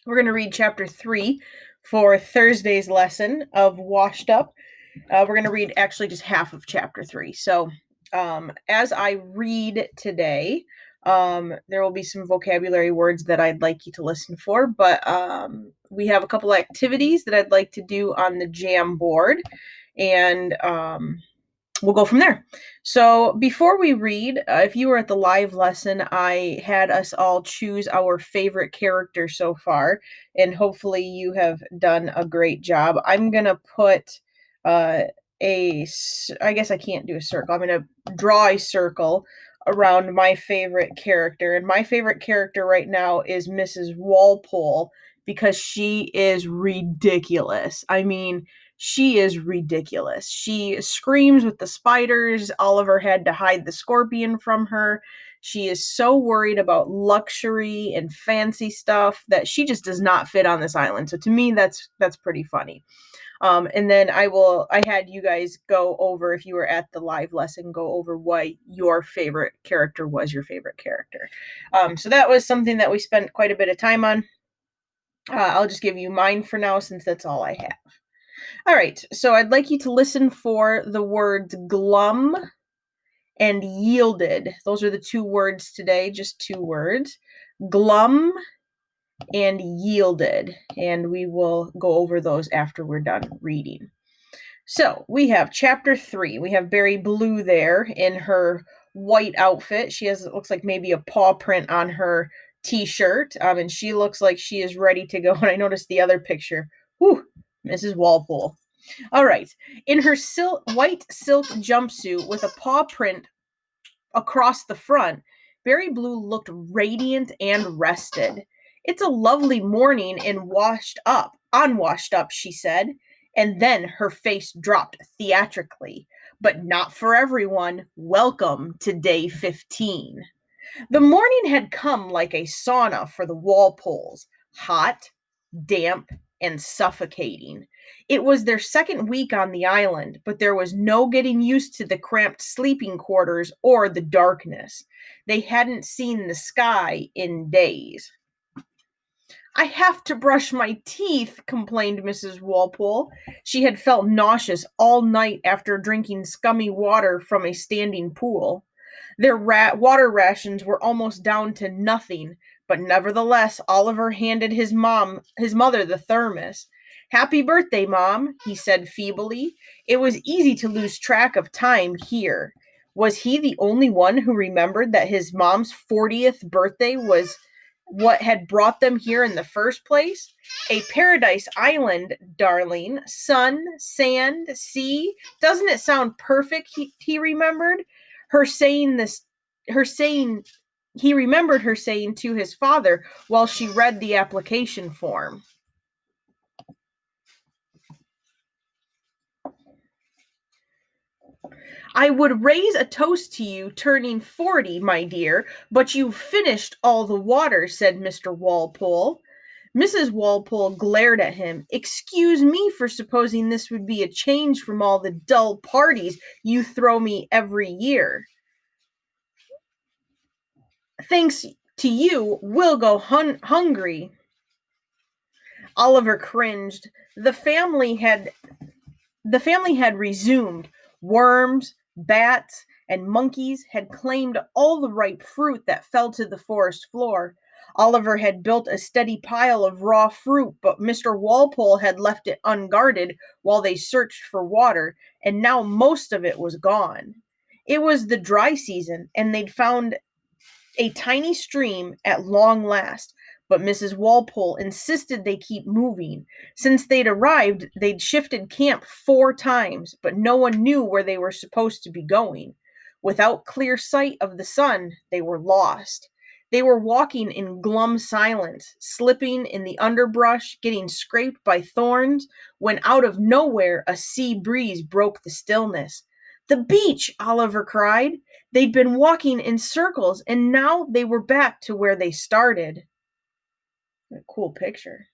We're going to read chapter 3 for Thursday's lesson of Washed Up. We're going to read actually just half of chapter 3. So, as I read today, there will be some vocabulary words that I'd like you to listen for, but we have a couple activities that I'd like to do on the Jamboard, and we'll go from there. So before we read, if you were at the live lesson, I had us all choose our favorite character so far, and hopefully you have done a great job. I'm going to put I guess I can't do a circle. I'm going to draw a circle around my favorite character, and my favorite character right now is Mrs. Walpole because she is ridiculous. I mean, she is ridiculous. She screams with the spiders. Oliver had to hide the scorpion from her. She is so worried about luxury and fancy stuff that she just does not fit on this island. So to me, that's pretty funny. And then I had you guys go over, if you were at the live lesson, go over what your favorite character was, your favorite character. So that was something that we spent quite a bit of time on. I'll just give you mine for now since that's all I have. All right, so I'd like you to listen for the words glum and yielded. Those are the two words today, just two words. Glum and yielded. And we will go over those after we're done reading. So we have chapter 3. We have Berry Blue there in her white outfit. She has, it looks like maybe a paw print on her t-shirt. And she looks like she is ready to go. And I noticed the other picture. Whew, Mrs. Walpole. All right. In her white silk jumpsuit with a paw print across the front, Berry Blue looked radiant and rested. It's a lovely morning and unwashed up, she said. And then her face dropped theatrically. But not for everyone. Welcome to day 15. The morning had come like a sauna for the Walpoles. Hot, damp, and suffocating. It was their second week on the island, but there was no getting used to the cramped sleeping quarters or the darkness. They hadn't seen the sky in days. I have to brush my teeth, complained Mrs. Walpole. She had felt nauseous all night after drinking scummy water from a standing pool. Their water rations were almost down to nothing, but nevertheless, Oliver handed his mother the thermos. Happy birthday, Mom, he said feebly. It was easy to lose track of time here. Was he the only one who remembered that his mom's 40th birthday was what had brought them here in the first place? A paradise island, darling. Sun, sand, sea. Doesn't it sound perfect? He remembered. He remembered her saying to his father while she read the application form. I would raise a toast to you turning 40, my dear, but you've finished all the water, said Mr. Walpole. Mrs. Walpole glared at him. Excuse me for supposing this would be a change from all the dull parties you throw me every year. Thanks to you, we'll go hungry. Oliver cringed. The family had resumed. Worms, bats, and monkeys had claimed all the ripe fruit that fell to the forest floor. Oliver had built a steady pile of raw fruit, but Mr. Walpole had left it unguarded while they searched for water, and now most of it was gone. It was the dry season, and they'd found a tiny stream at long last, but Mrs. Walpole insisted they keep moving. Since they'd arrived, they'd shifted camp 4 times, but no one knew where they were supposed to be going. Without clear sight of the sun, they were lost. They were walking in glum silence, slipping in the underbrush, getting scraped by thorns, when out of nowhere a sea breeze broke the stillness. The beach, Oliver cried. They'd been walking in circles, and now they were back to where they started. A cool picture.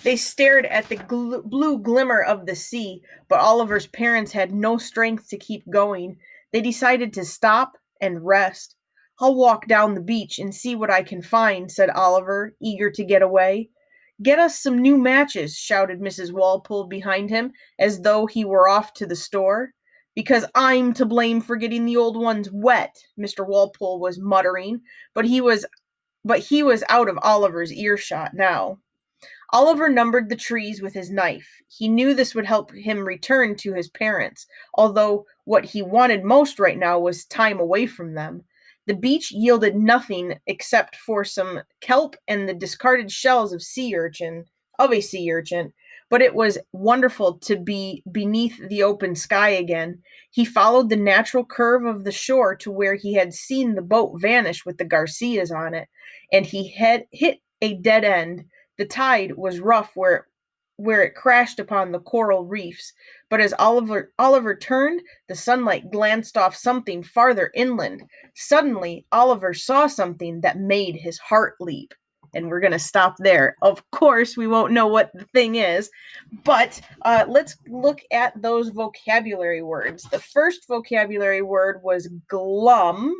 They stared at the blue glimmer of the sea, but Oliver's parents had no strength to keep going. They decided to stop and rest. I'll walk down the beach and see what I can find, said Oliver, eager to get away. Get us some new matches, shouted Mrs. Walpole behind him, as though he were off to the store. Because I'm to blame for getting the old ones wet, Mr. Walpole was muttering, but he was out of Oliver's earshot now. Oliver numbered the trees with his knife. He knew this would help him return to his parents, although what he wanted most right now was time away from them. The beach yielded nothing except for some kelp and the discarded shells of a sea urchin, but it was wonderful to be beneath the open sky again. He followed the natural curve of the shore to where he had seen the boat vanish with the Garcias on it, and he had hit a dead end. The tide was rough where it crashed upon the coral reefs, but as Oliver turned, the sunlight glanced off something farther inland. Suddenly, Oliver saw something that made his heart leap. And we're going to stop there. Of course, we won't know what the thing is, but let's look at those vocabulary words. The first vocabulary word was glum,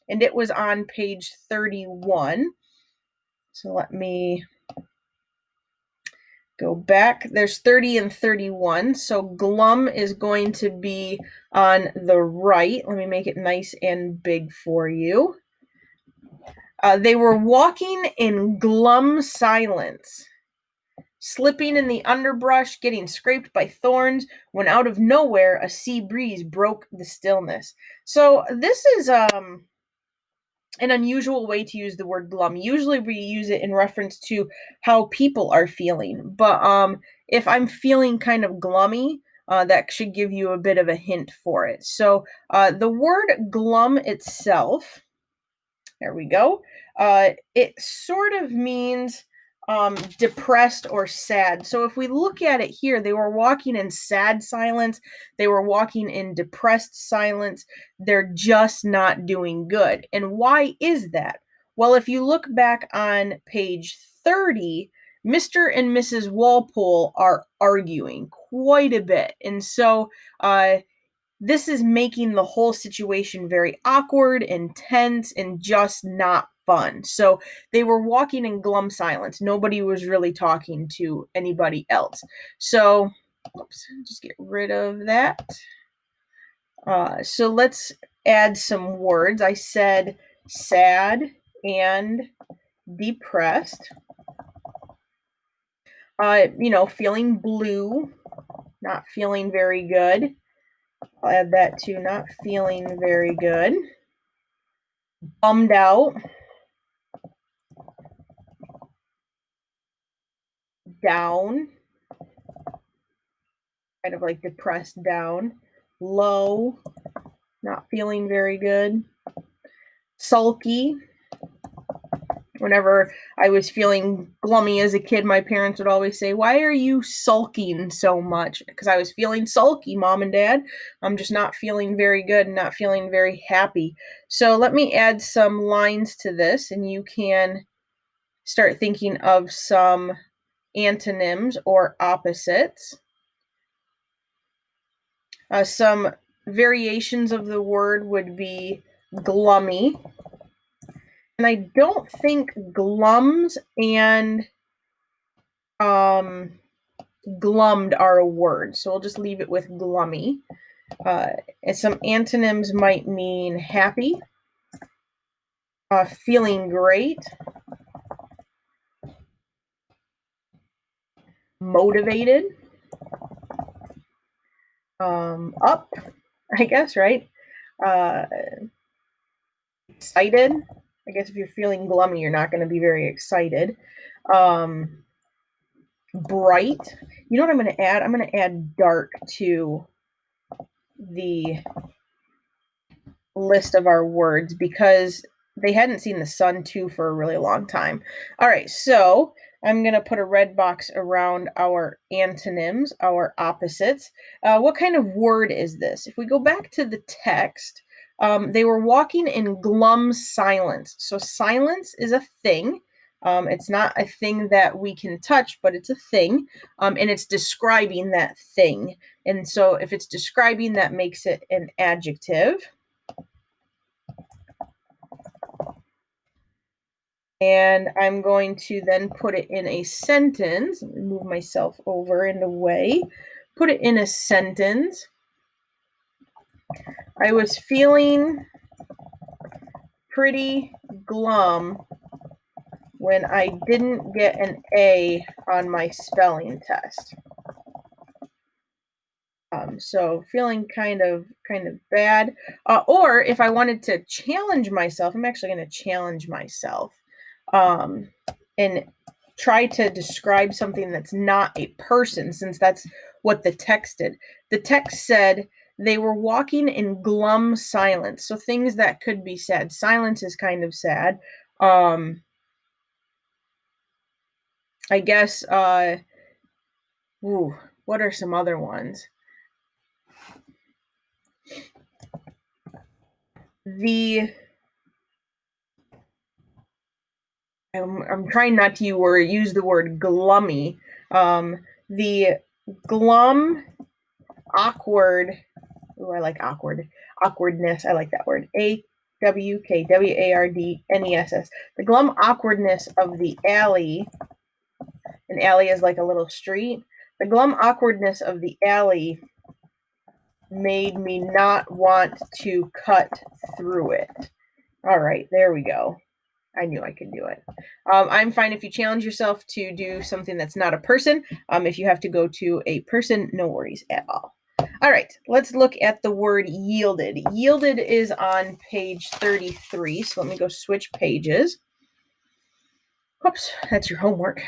and it was on page 31. So let me go back. There's 30 and 31. So glum is going to be on the right. Let me make it nice and big for you. They were walking in glum silence, slipping in the underbrush, getting scraped by thorns, when out of nowhere a sea breeze broke the stillness. So this is an unusual way to use the word glum. Usually we use it in reference to how people are feeling. But if I'm feeling kind of glummy, that should give you a bit of a hint for it. So the word glum itself, there we go. It sort of means depressed or sad. So if we look at it here, they were walking in sad silence. They were walking in depressed silence. They're just not doing good. And why is that? Well, if you look back on page 30, Mr. and Mrs. Walpole are arguing quite a bit. And so this is making the whole situation very awkward and tense and just not fun. So they were walking in glum silence. Nobody was really talking to anybody else. So, oops, just get rid of that. So let's add some words. I said sad and depressed. Feeling blue, not feeling very good. I'll add that to not feeling very good. Bummed out. Down. Kind of like depressed down. Low. Not feeling very good. Sulky. Whenever I was feeling glummy as a kid, my parents would always say, "Why are you sulking so much?" Because I was feeling sulky, Mom and Dad. I'm just not feeling very good and not feeling very happy. So let me add some lines to this, and you can start thinking of some antonyms or opposites. Some variations of the word would be glummy. And I don't think glums and glummed are a word, so we'll just leave it with glummy. And some antonyms might mean happy, feeling great, motivated, up, I guess, right? Excited. I guess if you're feeling glummy, you're not going to be very excited. Bright. You know what I'm going to add? I'm going to add dark to the list of our words because they hadn't seen the sun too for a really long time. All right, so I'm going to put a red box around our antonyms, our opposites. What kind of word is this? If we go back to the text, they were walking in glum silence. So silence is a thing. It's not a thing that we can touch, but it's a thing, and it's describing that thing. And so if it's describing, that makes it an adjective. And I'm going to then put it in a sentence. Let me move myself over and away. Put it in a sentence. I was feeling pretty glum when I didn't get an A on my spelling test. So feeling kind of bad. Or if I wanted to challenge myself, I'm actually going to challenge myself and try to describe something that's not a person, since that's what the text did. The text said they were walking in glum silence. So things that could be sad. Silence is kind of sad. I guess, what are some other ones? I'm trying not to use the word glummy. The glum, awkward. Oh, I like awkward. Awkwardness. I like that word. AWKWARDNESS. The glum awkwardness of the alley. An alley is like a little street. The glum awkwardness of the alley made me not want to cut through it. All right, there we go. I knew I could do it. I'm fine if you challenge yourself to do something that's not a person. If you have to go to a person, no worries at all. All right, let's look at the word yielded. Yielded is on page 33. So let me go switch pages. Whoops, that's your homework.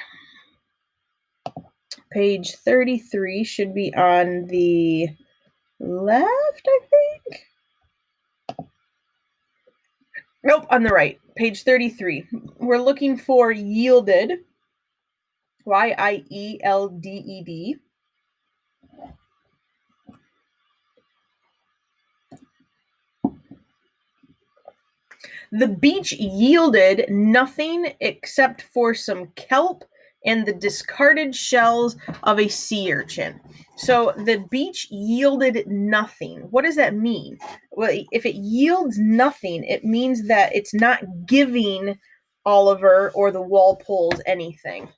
Page 33 should be on the left, I think. Nope, on the right. Page 33. We're looking for yielded. YIELDED. The beach yielded nothing except for some kelp and the discarded shells of a sea urchin. So the beach yielded nothing. What does that mean? Well, if it yields nothing, it means that it's not giving Oliver or the Walpoles anything.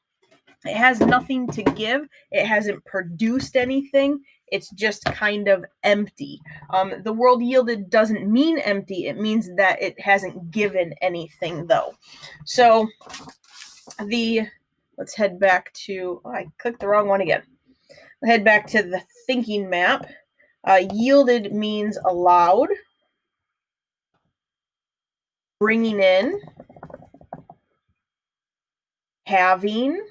It has nothing to give. It hasn't produced anything. It's just kind of empty. The world yielded doesn't mean empty. It means that it hasn't given anything, though. So let's head back to, I clicked the wrong one again. Head back to the thinking map. Yielded means allowed, bringing in, having,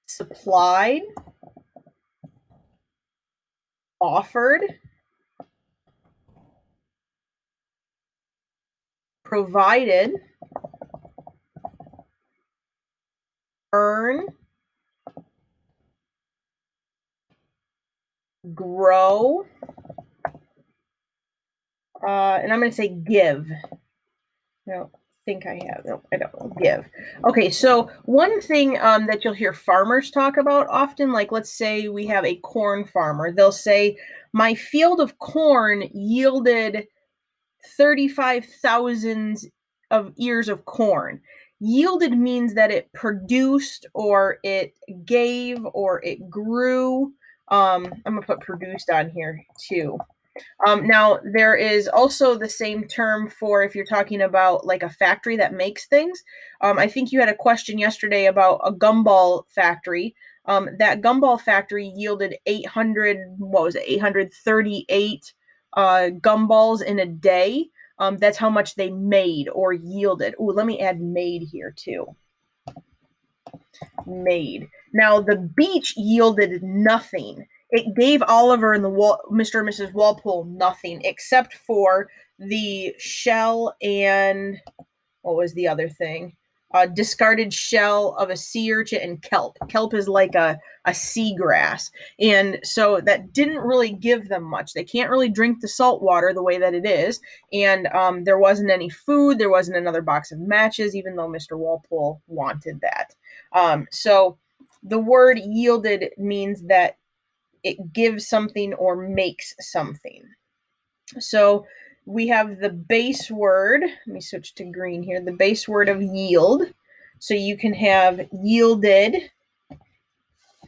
supplied, offered, provided, earn, grow, and I'm going to say give. No, think I have. No, I don't. Give. Okay, so one thing that you'll hear farmers talk about often, like let's say we have a corn farmer, they'll say, my field of corn yielded 35,000 of ears of corn. Yielded means that it produced or it gave or it grew. I'm going to put produced on here too. Now, there is also the same term for if you're talking about like a factory that makes things. I think you had a question yesterday about a gumball factory. That gumball factory yielded 838 gumballs in a day. That's how much they made or yielded. Ooh, let me add made here too. Made. Now, the beach yielded nothing. It gave Oliver and Mr. and Mrs. Walpole nothing except for the shell and what was the other thing? Discarded shell of a sea urchin and kelp. Kelp is like a seagrass. And so that didn't really give them much. They can't really drink the salt water the way that it is. And there wasn't any food. There wasn't another box of matches, even though Mr. Walpole wanted that. So the word yielded means that it gives something or makes something. So we have the base word. Let me switch to green here. The base word of yield. So you can have yielded.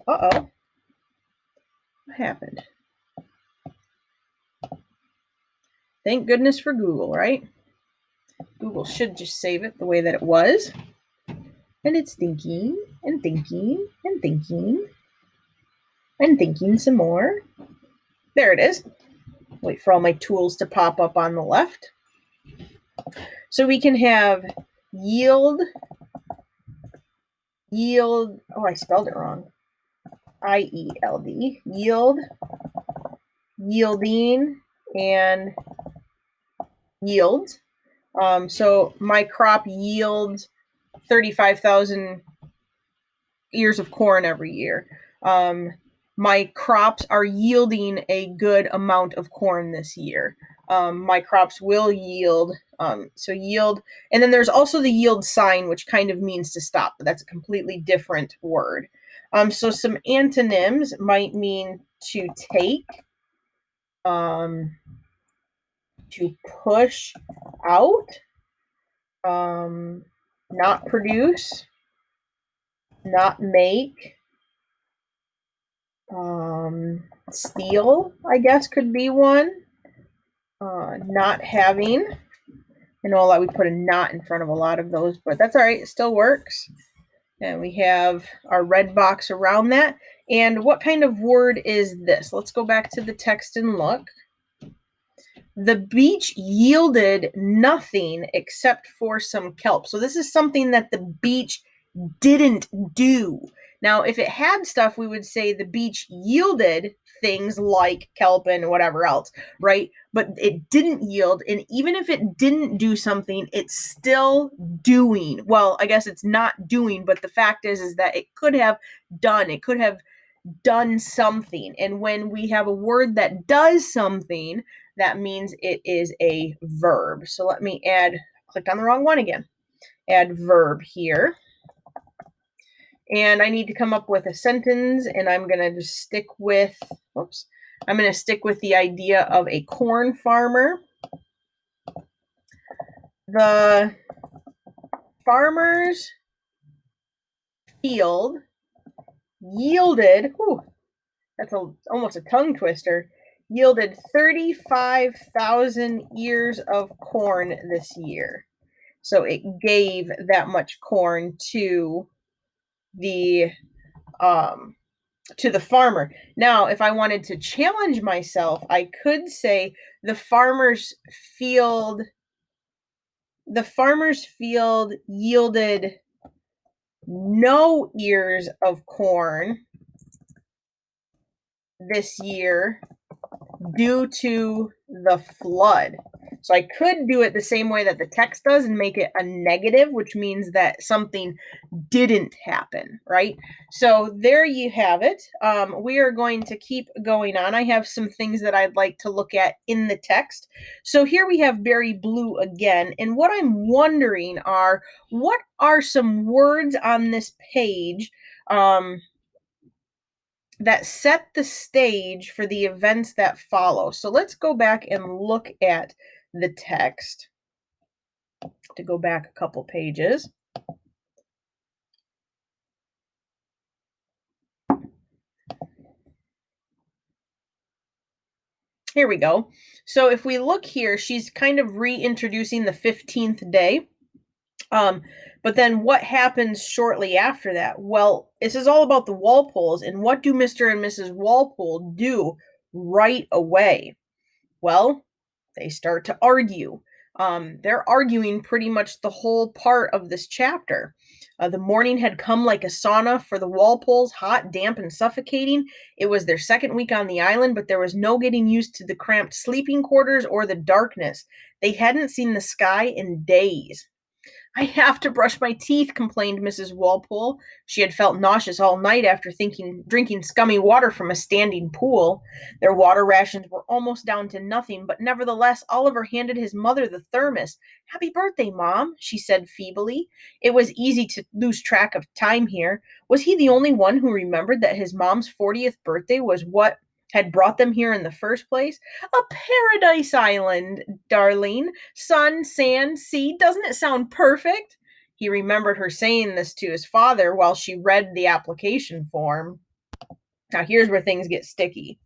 Uh-oh. What happened? Thank goodness for Google, right? Google should just save it the way that it was. And it's thinking and thinking and thinking and thinking some more. There it is. Wait for all my tools to pop up on the left. So we can have yield. Oh, I spelled it wrong. I-E-L-D. Yield, yielding, and yield. So my crop yields 35,000 ears of corn every year. My crops are yielding a good amount of corn this year. My crops will yield. So yield, and then there's also the yield sign, which kind of means to stop, but that's a completely different word. So some antonyms might mean to take, to push out, not produce, not make, steal, I guess, could be one. Not having. I know a lot, we put a not in front of a lot of those, but that's all right. It still works. And we have our red box around that. And what kind of word is this? Let's go back to the text and look. The beach yielded nothing except for some kelp. So this is something that the beach didn't do. Now, if it had stuff, we would say the beach yielded things like kelp and whatever else, right? But it didn't yield. And even if it didn't do something, it's still doing. Well, I guess it's not doing, but the fact is that it could have done something. And when we have a word that does something, that means it is a verb. So let me clicked on the wrong one again. Add verb here. And I need to come up with a sentence, and I'm going to just stick with, I'm going to stick with the idea of a corn farmer. The farmer's field yielded, that's almost a tongue twister, yielded 35,000 ears of corn this year. So it gave that much corn to the farmer. Now, if I wanted to challenge myself, I could say the farmer's field yielded no ears of corn this year due to the flood. So I could do it the same way that the text does and make it a negative, which means that something didn't happen, right? So there you have it. We are going to keep going on. I have some things that I'd like to look at in the text. So here we have Berry Blue again. And what I'm wondering are, what are some words on this page that set the stage for the events that follow? So let's go back and look at the text. To go back a couple pages. Here we go. So if we look here, she's kind of reintroducing the 15th day. But then what happens shortly after that? Well, this is all about the Walpoles, and what do Mr. and Mrs. Walpole do right away? Well, they start to argue. They're arguing pretty much the whole part of this chapter. The morning had come like a sauna for the Walpoles, hot, damp, and suffocating. It was their second week on the island, but there was no getting used to the cramped sleeping quarters or the darkness. They hadn't seen the sky in days. I have to brush my teeth, complained Mrs. Walpole. She had felt nauseous all night after drinking scummy water from a standing pool. Their water rations were almost down to nothing, but nevertheless, Oliver handed his mother the thermos. Happy birthday, Mom, she said feebly. It was easy to lose track of time here. Was he the only one who remembered that his mom's 40th birthday was what had brought them here in the first place? A paradise island, Darlene. Sun, sand, sea. Doesn't it sound perfect? He remembered her saying this to his father while she read the application form. Now, here's where things get sticky.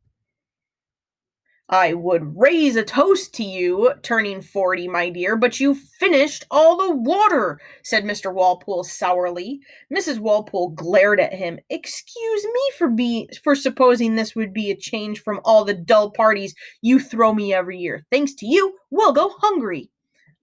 I would raise a toast to you, turning 40, my dear, but you've finished all the water, said Mr. Walpole sourly. Mrs. Walpole glared at him. Excuse me for supposing this would be a change from all the dull parties you throw me every year. Thanks to you, we'll go hungry.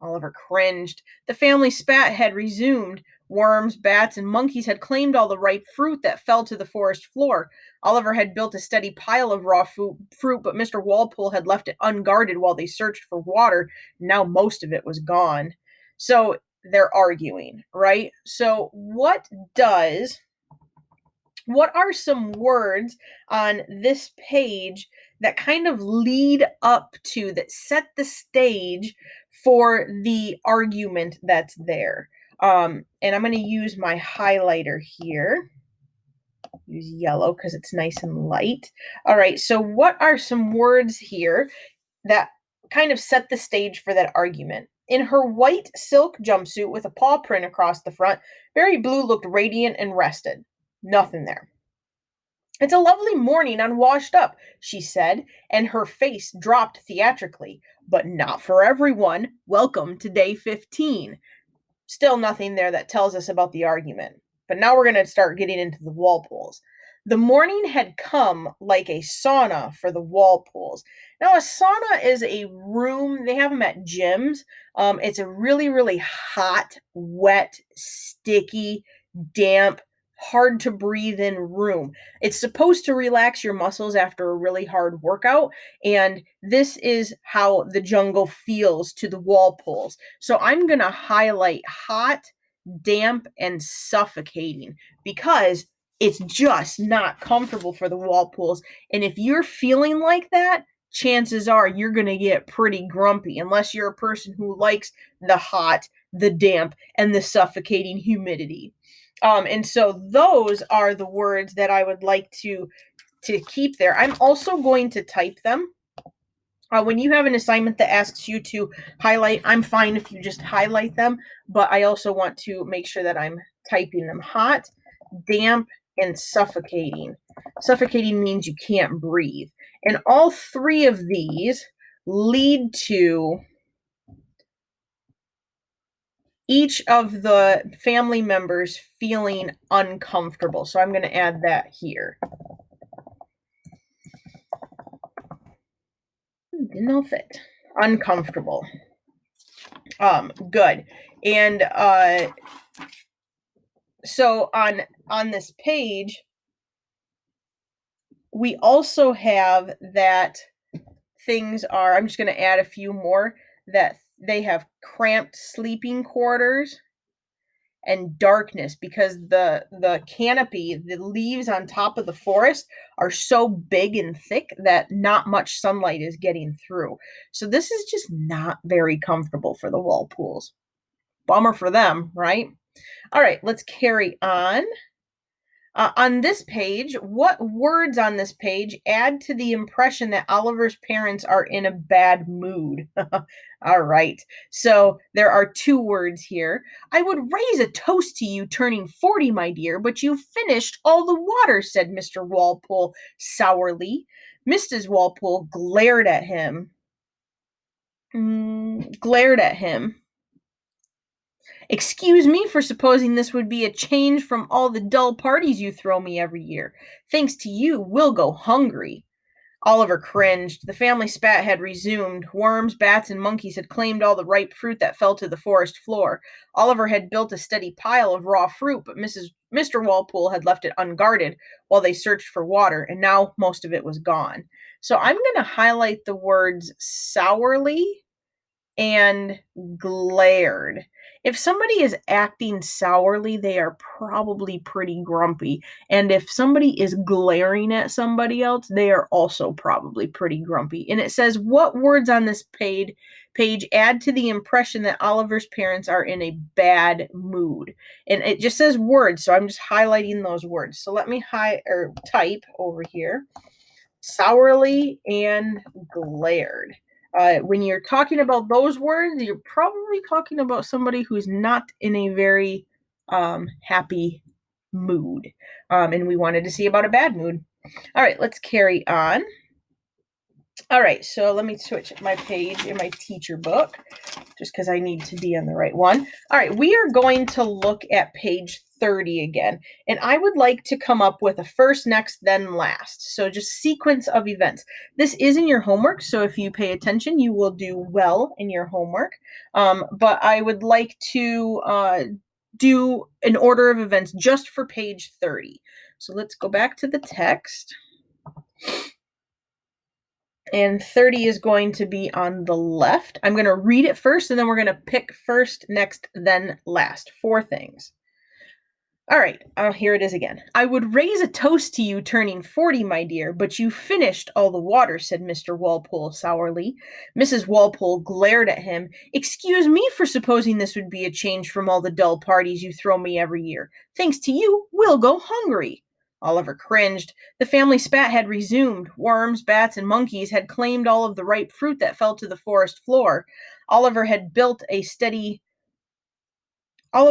Oliver cringed. The family spat had resumed. Worms, bats, and monkeys had claimed all the ripe fruit that fell to the forest floor. Oliver had built a steady pile of raw fruit, but Mr. Walpole had left it unguarded while they searched for water. Now most of it was gone. So they're arguing, right? So what are some words on this page that kind of lead up to, that set the stage for the argument that's there? And I'm going to use my highlighter here. Use yellow because it's nice and light. All right, so what are some words here that kind of set the stage for that argument? In her white silk jumpsuit with a paw print across the front, Berry Blue looked radiant and rested. Nothing there. It's a lovely morning on Washed Up, she said, and her face dropped theatrically. But not for everyone. Welcome to day 15. Still nothing there that tells us about the argument. But now we're going to start getting into the Walpoles. The morning had come like a sauna for the Walpoles. Now, a sauna is a room, they have them at gyms. It's a really, really hot, wet, sticky, damp, hard to breathe in room. It's supposed to relax your muscles after a really hard workout, and this is how the jungle feels to the Walpoles. So I'm going to highlight hot, damp, and suffocating because it's just not comfortable for the Walpoles. And if you're feeling like that, chances are you're going to get pretty grumpy unless you're a person who likes the hot, the damp, and the suffocating humidity. And so those are the words that I would like to keep there. I'm also going to type them. When you have an assignment that asks you to highlight, I'm fine if you just highlight them, but I also want to make sure that I'm typing them. Hot, damp, and suffocating. Suffocating means you can't breathe. And all three of these lead to each of the family members feeling uncomfortable. So I'm going to add that here. Didn't fit. Uncomfortable. Good. And so on this page, we also have that things are, I'm just going to add a few more, that they have cramped sleeping quarters and darkness because the canopy, the leaves on top of the forest are so big and thick that not much sunlight is getting through. So this is just not very comfortable for the Walpoles. Bummer for them, right? All right, let's carry on. On this page, what words on this page add to the impression that Oliver's parents are in a bad mood? All right, so there are two words here. I would raise a toast to you turning 40, my dear, but you've finished all the water, said Mr. Walpole sourly. Mrs. Walpole glared at him. Excuse me for supposing this would be a change from all the dull parties you throw me every year. Thanks to you, we'll go hungry. Oliver cringed. The family spat had resumed. Worms, bats, and monkeys had claimed all the ripe fruit that fell to the forest floor. Oliver had built a steady pile of raw fruit, but Mr. Walpole had left it unguarded while they searched for water, and now most of it was gone. So I'm going to highlight the words sourly and glared. If somebody is acting sourly, they are probably pretty grumpy. And if somebody is glaring at somebody else, they are also probably pretty grumpy. And it says, what words on this page add to the impression that Oliver's parents are in a bad mood? And it just says words, so I'm just highlighting those words. So let me type over here. sourly, and glared. When you're talking about those words, you're probably talking about somebody who's not in a very happy mood. And we wanted to see about a bad mood. All right, let's carry on. All right, so let me switch my page in my teacher book just because I need to be on the right one. All right, we are going to look at page 30 again, and I would like to come up with a first, next, then last. So just sequence of events. This is in your homework, so if you pay attention, you will do well in your homework. But I would like to do an order of events just for page 30. So let's go back to the text. And 30 is going to be on the left. I'm going to read it first, and then we're going to pick first, next, then last. 4 things. All right, here it is again. I would raise a toast to you turning 40, my dear, but you finished all the water, said Mr. Walpole sourly. Mrs. Walpole glared at him. Excuse me for supposing this would be a change from all the dull parties you throw me every year. Thanks to you, we'll go hungry. Oliver cringed. The family spat had resumed. Worms, bats, and monkeys had claimed all of the ripe fruit that fell to the forest floor. Oliver had built a steady pile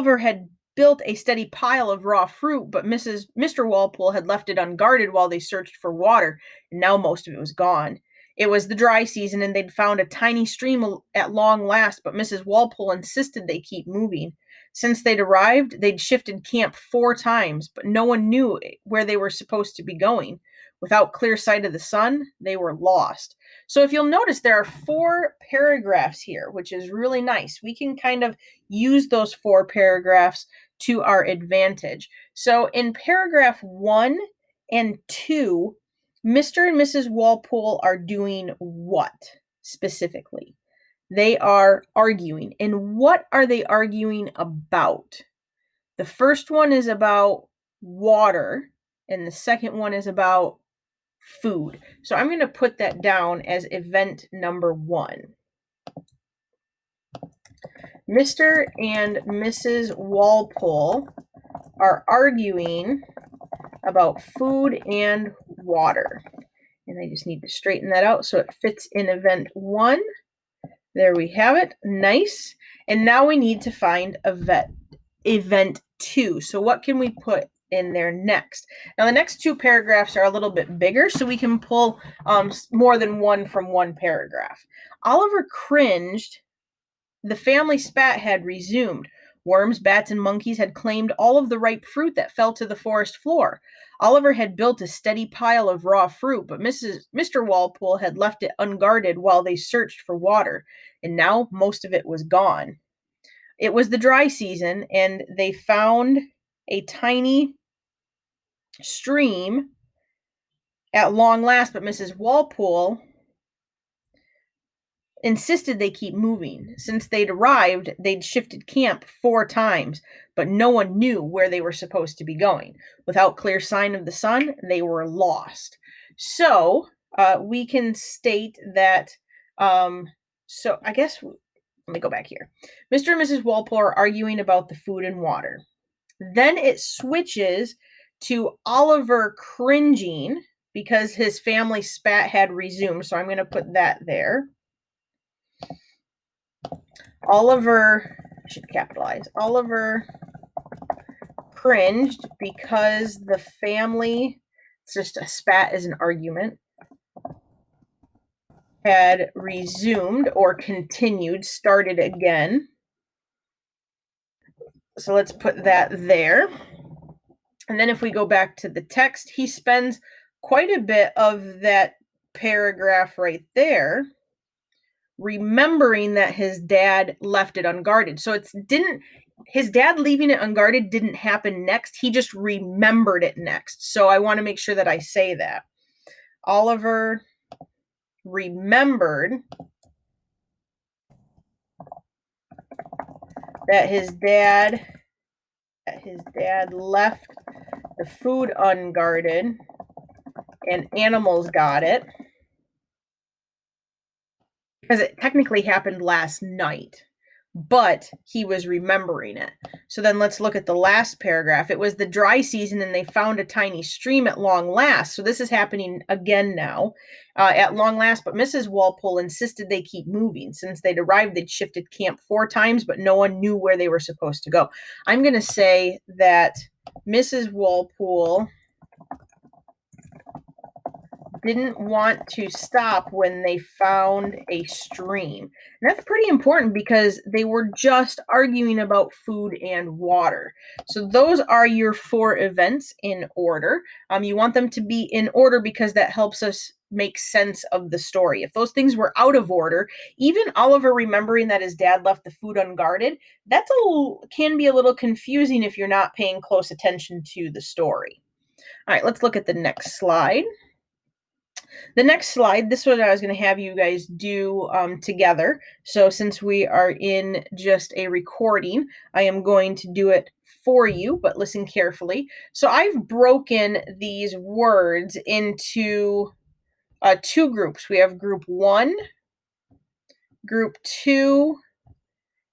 of raw fruit, but Mr. Walpole had left it unguarded while they searched for water, and now most of it was gone. It was the dry season, and they'd found a tiny stream at long last, but Mrs. Walpole insisted they keep moving. Since they'd arrived, they'd shifted camp 4 times, but no one knew where they were supposed to be going. Without clear sight of the sun, they were lost. So if you'll notice, there are 4 paragraphs here, which is really nice. We can kind of use those 4 paragraphs to our advantage. So in paragraph 1 and 2, Mr. and Mrs. Walpole are doing what specifically? They are arguing. And what are they arguing about? The first one is about water, and the second one is about food. So I'm going to put that down as event number 1. Mr. and Mrs. Walpole are arguing about food and water. And I just need to straighten that out so it fits in event 1. There we have it. Nice. And now we need to find event 2. So what can we put in there next? Now the next 2 paragraphs are a little bit bigger, so we can pull more than one from one paragraph. Oliver cringed. The family spat had resumed. Worms, bats, and monkeys had claimed all of the ripe fruit that fell to the forest floor. Oliver had built a steady pile of raw fruit, but Mr. Walpole had left it unguarded while they searched for water, and now most of it was gone. It was the dry season, and they found a tiny stream at long last, but Mrs. Walpole insisted they keep moving. Since they'd arrived, they'd shifted camp 4 times, but no one knew where they were supposed to be going. Without clear sign of the sun, they were lost. So we can state that, so I guess, let me go back here. Mr. and Mrs. Walpole are arguing about the food and water. Then it switches to Oliver cringing because his family spat had resumed. So I'm going to put that there. Oliver, I should capitalize, Oliver cringed because the family, it's just a spat is an argument, had resumed or continued, started again. So let's put that there. And then if we go back to the text, he spends quite a bit of that paragraph right there remembering that his dad left it unguarded. So his dad leaving it unguarded didn't happen next. He just remembered it next. So I want to make sure that I say that. Oliver remembered that his dad left the food unguarded and animals got it, because it technically happened last night. but he was remembering it. So then let's look at the last paragraph. It was the dry season and they found a tiny stream at long last. So this is happening again now, at long last, but Mrs. Walpole insisted they keep moving. Since they'd arrived, they'd shifted camp 4 times, but no one knew where they were supposed to go. I'm going to say that Mrs. Walpole didn't want to stop when they found a stream. And that's pretty important because they were just arguing about food and water. So those are your 4 events in order. You want them to be in order because that helps us make sense of the story. If those things were out of order, even Oliver remembering that his dad left the food unguarded, can be a little confusing if you're not paying close attention to the story. All right, let's look at the next slide. The next slide, this is what I was going to have you guys do together. So since we are in just a recording, I am going to do it for you, but listen carefully. So I've broken these words into 2 groups. We have group 1, group 2,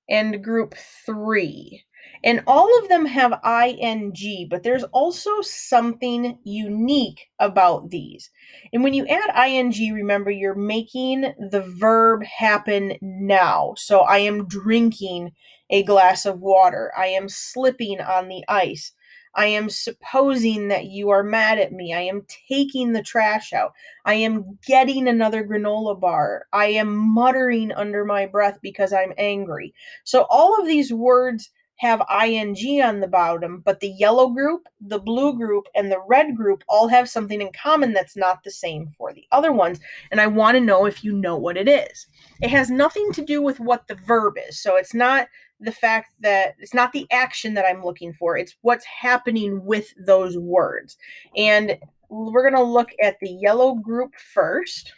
and group 3. And all of them have ing, but there's also something unique about these. And when you add ing, remember you're making the verb happen now. So I am drinking a glass of water. I am slipping on the ice. I am supposing that you are mad at me. I am taking the trash out. I am getting another granola bar. I am muttering under my breath because I'm angry. So all of these words have ing on the bottom, but the yellow group, the blue group, and the red group all have something in common that's not the same for the other ones. And I want to know if you know what it is. It has nothing to do with what the verb is. So it's not the fact that it's not the action that I'm looking for. It's what's happening with those words. And we're going to look at the yellow group first.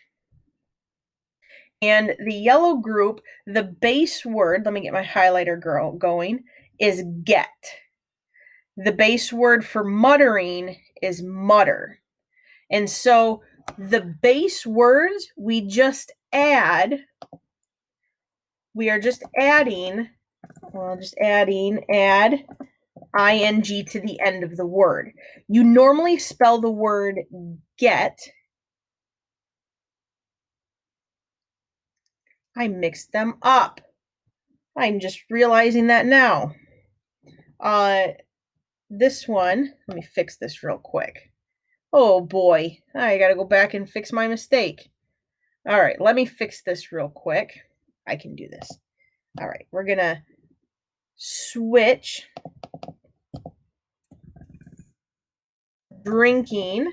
And the yellow group, the base word, let me get my highlighter going, is get. The base word for muttering is mutter. And so the base words we are just adding, add ing to the end of the word. You normally spell the word get. I mixed them up. I'm just realizing that now. This one, let me fix this real quick. Oh boy, I gotta go back and fix my mistake. All right, let me fix this real quick. I can do this. All right, we're gonna switch drinking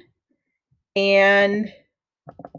and